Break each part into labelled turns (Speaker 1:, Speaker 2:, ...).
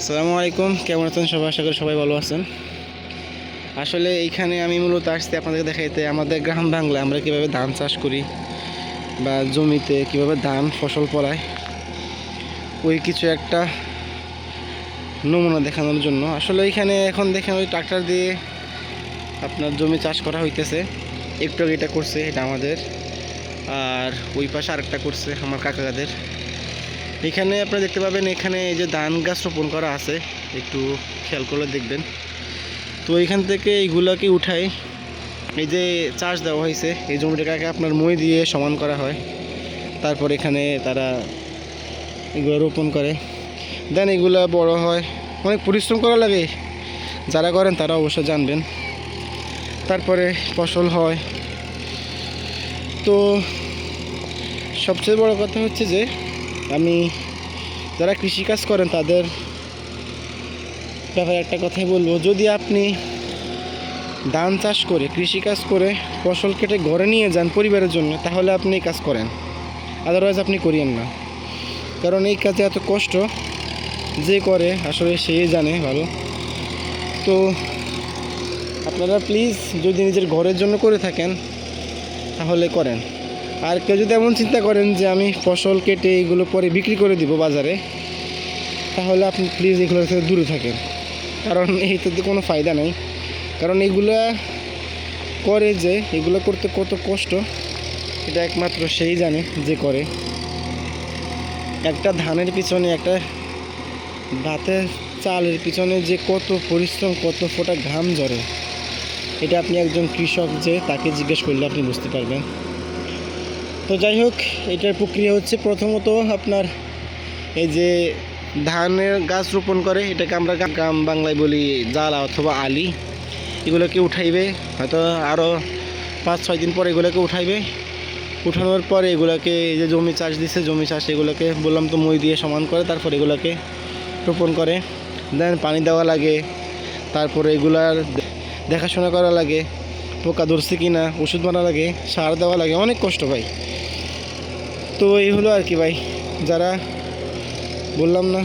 Speaker 1: আসসালামু আলাইকুম, কেমন আছেন সবাই? আশা করি সবাই ভালো আছেন। আসলে এইখানে আমি মূলত আসছি আপনাদেরকে দেখাইতে আমাদের গ্রাম বাংলায় আমরা কীভাবে ধান চাষ করি বা জমিতে কীভাবে ধান ফসল ফলায় ওই কিছু একটা নমুনা দেখানোর জন্য। আসলে এইখানে এখন দেখেন ওই ট্রাক্টর দিয়ে আপনার জমি চাষ করা হইতেছে। একটু আগে এটা করছে, এটা আমাদের, আর ওই পাশে আরেকটা করছে আমার কাকাদের। এখানে আপনারা দেখতে পাবেন এখানে এই যে ধান গাছ রোপণ করা আছে, একটু খেয়াল করলে দেখবেন। তো এইখান থেকে এইগুলাকে উঠাই, এই যে চাষ দেওয়া হয়েছে এই জমিটাকে আপনার মই দিয়ে সমান করা হয়, তারপর এখানে তারা এগুলো রোপণ করে, দেন এগুলা বড় হয়। অনেক পরিশ্রম করা লাগে, যারা করেন তারা অবশ্য জানবেন। তারপরে ফসল হয়। তো সবচেয়ে বড় কথা হচ্ছে যে আমি যারা কৃষিকাজ করেন তাদের ব্যাপারে একটা কথাই বলবো, যদি আপনি ধান চাষ করে কৃষিকাজ করে ফসল কেটে ঘরে নিয়ে যান পরিবারের জন্য, তাহলে আপনি এই কাজ করেন, আদারওয়াইজ আপনি করিয়েন না। কারণ এই কাজে এত কষ্ট যে করে আসলে সেই জানে ভালো। তো আপনারা প্লিজ যদি নিজের ঘরের জন্য করে থাকেন তাহলে করেন। আর কেউ যদি এমন চিন্তা করেন যে আমি ফসল কেটে এগুলো পরে বিক্রি করে দিব বাজারে, তাহলে আপনি প্লিজ এগুলোর থেকে দূরে থাকেন, কারণ এইটাতে কোনো ফায়দা নেই। কারণ এগুলা করে যে এগুলো করতে কত কষ্ট এটা একমাত্র সেই জানে যে করে। একটা ধানের পিছনে, একটা ভাতের চালের পিছনে যে কত পরিশ্রম, কত ফোঁটা ঘাম ঝরে, এটা আপনি একজন কৃষক যে তাকে জিজ্ঞেস করলে আপনি বুঝতে পারবেন। তো যাই হোক, এটার প্রক্রিয়া হচ্ছে প্রথমত আপনার এই যে ধানের গাছ রোপণ করে, এটাকে আমরা গ্রাম বাংলায় বলি জালা অথবা আলি। এগুলোকে উঠাইবে, হয়তো আরও 5-6 দিন পরে এগুলোকে উঠাইবে। উঠানোর পরে এগুলোকে এই যে জমি চাষ দিছে, জমি চাষ এগুলোকে বললাম তো মই দিয়ে সমান করে, তারপর এগুলোকে রোপণ করে। দেন পানি দেওয়া লাগে, তারপরে এগুলার দেখাশোনা করা লাগে, পোকা ধরছে কি না ওষুধ মারা লাগে, সার দেওয়া লাগে, অনেক কষ্ট ভাই। তো এই হলো আর কি ভাই, যারা বললাম না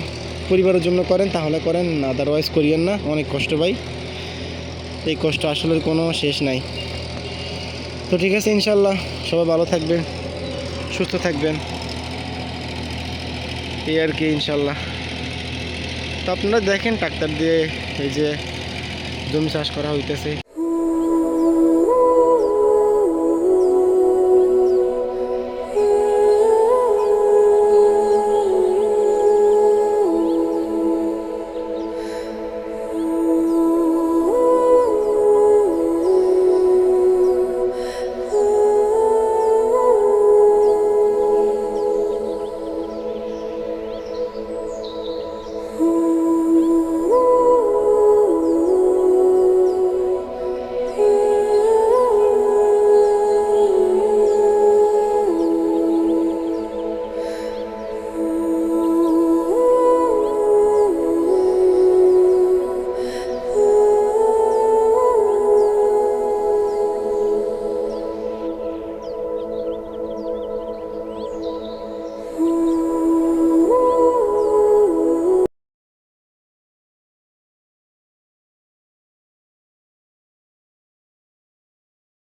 Speaker 1: পরিবারের জন্য করেন তাহলে করেন, না আদারওয়াইজ করিয়েন না। অনেক কষ্ট ভাই, এই কষ্ট আসলে কোনো শেষ নাই। তো ঠিক আছে, ইনশাল্লাহ সবাই ভালো থাকবেন, সুস্থ থাকবেন, এই আর কি ইনশাল্লাহ। তো আপনারা দেখেন ট্রাক্টর দিয়ে এই যে জমি চাষ করা হইতেছে।